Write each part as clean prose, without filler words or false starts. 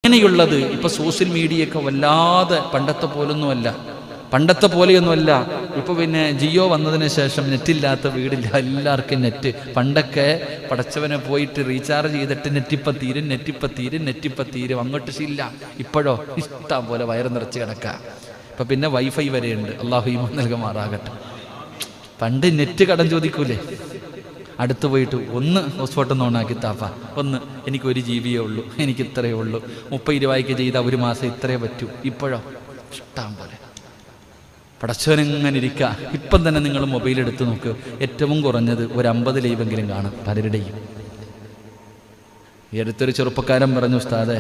ഇങ്ങനെയുള്ളത് ഇപ്പൊ സോഷ്യൽ മീഡിയയൊക്കെ വല്ലാതെ പണ്ടത്തെ പോലെയൊന്നുമല്ല. ഇപ്പൊ പിന്നെ ജിയോ വന്നതിന് ശേഷം നെറ്റില്ലാത്ത വീടില്ല, എല്ലാവർക്കും നെറ്റ്. പണ്ടൊക്കെ പടച്ചവനെ പോയിട്ട് റീചാർജ് ചെയ്തിട്ട് നെറ്റിപ്പ തീരും അങ്ങോട്ട് ഇല്ല. ഇപ്പോഴോ ഇഷ്ടം പോലെ വയറ് നിറച്ച് കിടക്കുക. ഇപ്പൊ പിന്നെ വൈഫൈ വരെയുണ്ട്. അള്ളാഹു ഈമാൻ നൽകുമാറാകട്ടെ. പണ്ട് നെറ്റ് കടം ചോദിക്കൂലേ, അടുത്ത് പോയിട്ട് ഒന്ന് ഹോട്ട്സ്പോട്ട് ഓണാക്കി താപ്പ, ഒന്ന് എനിക്ക് 1 GB ഉള്ളൂ, എനിക്ക് ഇത്രയേ ഉള്ളൂ, 30 രൂപയ്ക്ക് ചെയ്താൽ 1 മാസം ഇത്രയേ പറ്റൂ. ഇപ്പോഴോ ഇഷ്ടം പോലെ പടച്ചവനെങ്ങനെ ഇരിക്കുക. ഇപ്പം തന്നെ നിങ്ങൾ മൊബൈൽ എടുത്ത് നോക്ക്, ഏറ്റവും കുറഞ്ഞത് ഒരു 50 ലൈവെങ്കിലും കാണും പലരുടെയും. ഈ അടുത്തൊരു ചെറുപ്പക്കാരൻ പറഞ്ഞു, ഉസ്താദേ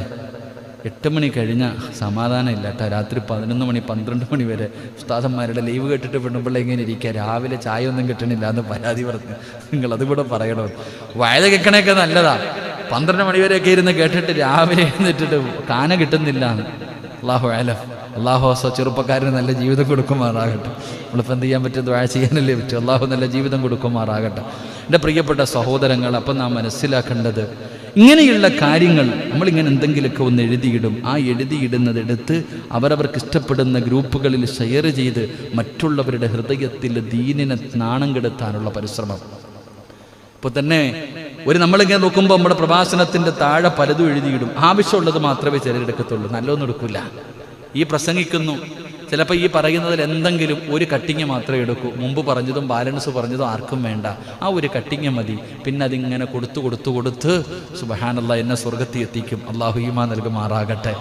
8 മണി കഴിഞ്ഞാൽ സമാധാനം ഇല്ല കേട്ടോ, രാത്രി 11 മണി 12 മണി വരെ ഉസ്താദന്മാരുടെ ലൈവ് കേട്ടിട്ട് പെണ്ണുമ്പോൾ എങ്ങനെ ഇരിക്കുക, രാവിലെ ചായ ഒന്നും കിട്ടണില്ല എന്ന് പരാതി പറഞ്ഞു. നിങ്ങൾ അതുകൂടെ പറയണോ? വായന കേൾക്കണേക്കെ നല്ലതാ, 12 മണി വരെയൊക്കെ ഇരുന്ന് കേട്ടിട്ട് രാവിലെ എഴുന്നിട്ടിട്ട് കാന കിട്ടുന്നില്ല എന്ന്. അള്ളാഹു ആലം, അള്ളാഹു ചെറുപ്പക്കാരന് നല്ല ജീവിതം കൊടുക്കുമാറാകട്ടെ. നമ്മളിപ്പോൾ എന്ത് ചെയ്യാൻ പറ്റും? ദുആ ചെയ്യാനല്ലേ പറ്റും. അള്ളാഹു നല്ല ജീവിതം കൊടുക്കുമാറാകട്ടെ. എൻ്റെ പ്രിയപ്പെട്ട സഹോദരങ്ങൾ, അപ്പം നാം മനസ്സിലാക്കേണ്ടത് ഇങ്ങനെയുള്ള കാര്യങ്ങൾ നമ്മളിങ്ങനെ എന്തെങ്കിലുമൊക്കെ ഒന്ന് എഴുതിയിടും. ആ എഴുതിയിടുന്നതെടുത്ത് അവരവർക്ക് ഇഷ്ടപ്പെടുന്ന ഗ്രൂപ്പുകളിൽ ഷെയർ ചെയ്ത് മറ്റുള്ളവരുടെ ഹൃദയത്തിൽ ദീനിനെ നാണം കെടുത്താനുള്ള പരിശ്രമം. ഇപ്പോൾ തന്നെ നമ്മളിങ്ങനെ നോക്കുമ്പോൾ നമ്മുടെ പ്രഭാഷണത്തിൻ്റെ താഴെ പലതും എഴുതിയിടും. ആവശ്യമുള്ളത് മാത്രമേ ചിലരെടുക്കത്തുള്ളൂ, നല്ലതൊന്നും എടുക്കില്ല. ഈ പ്രസംഗിക്കുന്നു, ചിലപ്പോൾ ഈ പറയുന്നതിൽ എന്തെങ്കിലും ഒരു കട്ടിങ് മാത്രമേ എടുക്കൂ. മുമ്പ് പറഞ്ഞതും ബാലൻസ് പറഞ്ഞതും ആർക്കും വേണ്ട, ആ ഒരു കട്ടിങ് മതി. പിന്നെ അതിങ്ങനെ കൊടുത്ത് സുബ്ഹാനല്ലാഹ് എന്നെ സ്വർഗത്തിൽ എത്തിക്കും. അള്ളാഹു ഈമാൻ നൽകുമാറാകട്ടെ.